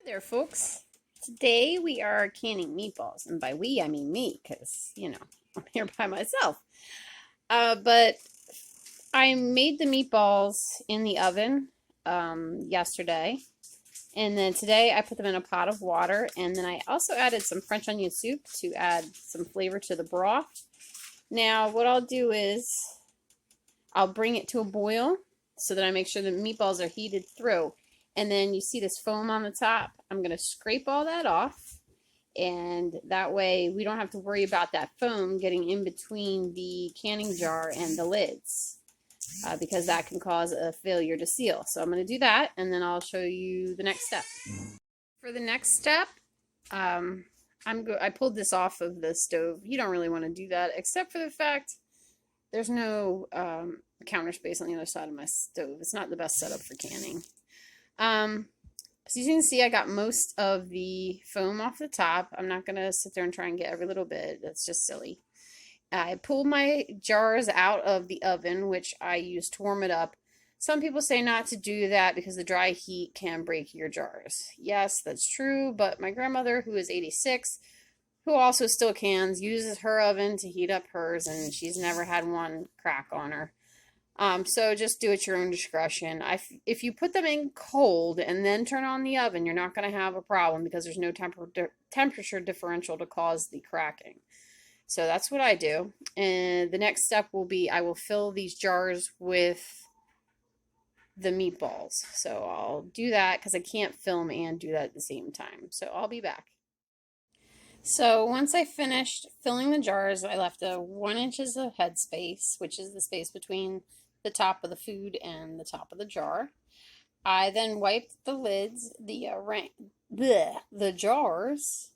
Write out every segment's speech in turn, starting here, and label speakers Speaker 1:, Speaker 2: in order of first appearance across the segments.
Speaker 1: There, folks. Today we are canning meatballs, and by we I mean me, because I'm here by myself. But I made the meatballs in the oven yesterday, and then today I put them in a pot of water, and then I also added some French onion soup to add some flavor to the broth. Now what I'll do is I'll bring it to a boil so that I make sure the meatballs are heated through. And then you see this foam on the top. I'm going to scrape all that off. And that way we don't have to worry about that foam getting in between the canning jar and the lids. Because that can cause a failure to seal. So I'm going to do that, and then I'll show you the next step. For the next step, I pulled this off of the stove. You don't really want to do that, except for the fact there's no counter space on the other side of my stove. It's not the best setup for canning. So you can see I got most of the foam off the top. I'm not going to sit there and try and get every little bit. That's just silly. I pulled my jars out of the oven, which I used to warm it up. Some people say not to do that because the dry heat can break your jars. Yes, that's true, but my grandmother, who is 86, who also still cans, uses her oven to heat up hers, and she's never had one crack on her. So just do it at your own discretion. If you put them in cold and then turn on the oven, you're not going to have a problem because there's no temperature differential to cause the cracking. So that's what I do. And the next step will be I will fill these jars with the meatballs. So I'll do that because I can't film and do that at the same time. So I'll be back. So once I finished filling the jars, I left 1 inch of head space, which is the space between the top of the food and the top of the jar. I then wiped the lids, the jars,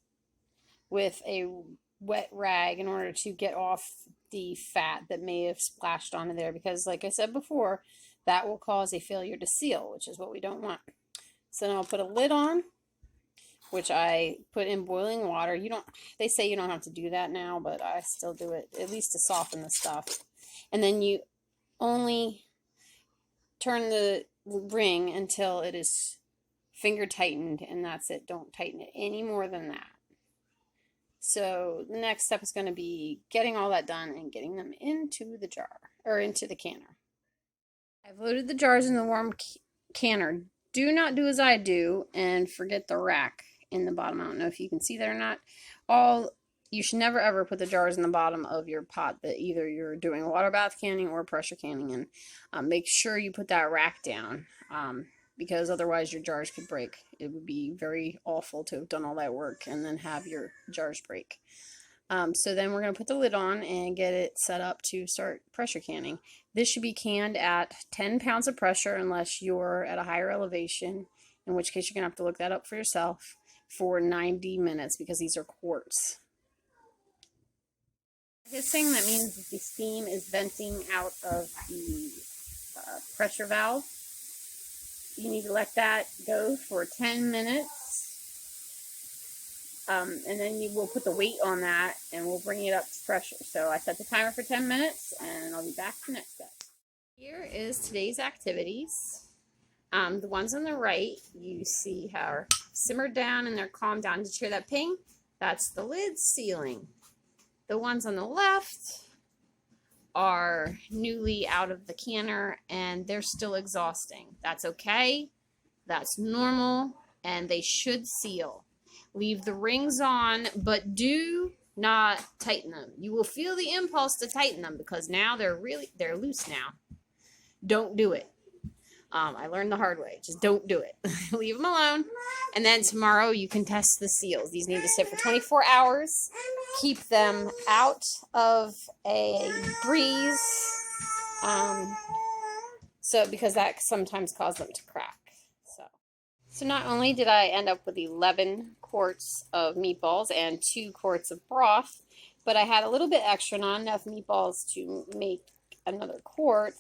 Speaker 1: with a wet rag in order to get off the fat that may have splashed onto there, because like I said before, that will cause a failure to seal, which is what we don't want. So now I'll put a lid on, which I put in boiling water. They say you don't have to do that now, but I still do it, at least to soften the stuff. And then you only turn the ring until it is finger tightened, and that's it. Don't tighten it any more than that. So the next step is going to be getting all that done and getting them into the jar, or into the canner. I've loaded the jars in the warm canner. Do not do as I do and forget the rack in the bottom. I don't know if you can see that or not. You should never ever put the jars in the bottom of your pot that either you're doing water bath canning or pressure canning in. Make sure you put that rack down, because otherwise your jars could break. It would be very awful to have done all that work and then have your jars break. So then we're going to put the lid on and get it set up to start pressure canning. This should be canned at 10 pounds of pressure unless you're at a higher elevation, in which case you're going to have to look that up for yourself, for 90 minutes because these are quarts. Hissing, that means that the steam is venting out of the pressure valve. You need to let that go for 10 minutes. And then we'll put the weight on that and we'll bring it up to pressure. So I set the timer for 10 minutes and I'll be back for the next step. Here is today's activities. The ones on the right, you see how are simmered down and they're calmed down. Did you hear that ping? That's the lid sealing. The ones on the left are newly out of the canner and they're still exhausting. That's okay. That's normal, and they should seal. Leave the rings on, but do not tighten them. You will feel the impulse to tighten them because now they're loose now. Don't do it. I learned the hard way. Just don't do it. Leave them alone. And then tomorrow you can test the seals. These need to sit for 24 hours. Keep them out of a breeze. Because that sometimes causes them to crack. So not only did I end up with 11 quarts of meatballs and 2 quarts of broth, but I had a little bit extra, not enough meatballs to make another quart.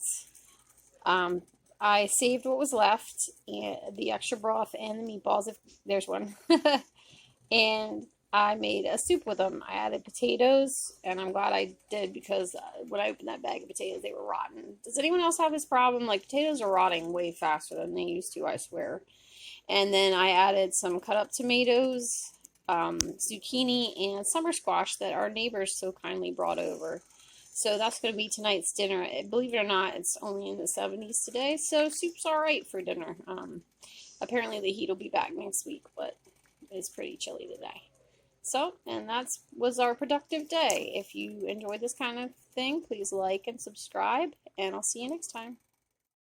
Speaker 1: I saved what was left, the extra broth and the meatballs, if there's one, and I made a soup with them. I added potatoes, and I'm glad I did because when I opened that bag of potatoes, they were rotten. Does anyone else have this problem? Like, potatoes are rotting way faster than they used to, I swear. And then I added some cut up tomatoes, zucchini, and summer squash that our neighbors so kindly brought over. So that's going to be tonight's dinner. Believe it or not, it's only in the 70s today, so soup's all right for dinner. Apparently the heat will be back next week, but it's pretty chilly today. So, and that was our productive day. If you enjoyed this kind of thing, please like and subscribe, and I'll see you next time.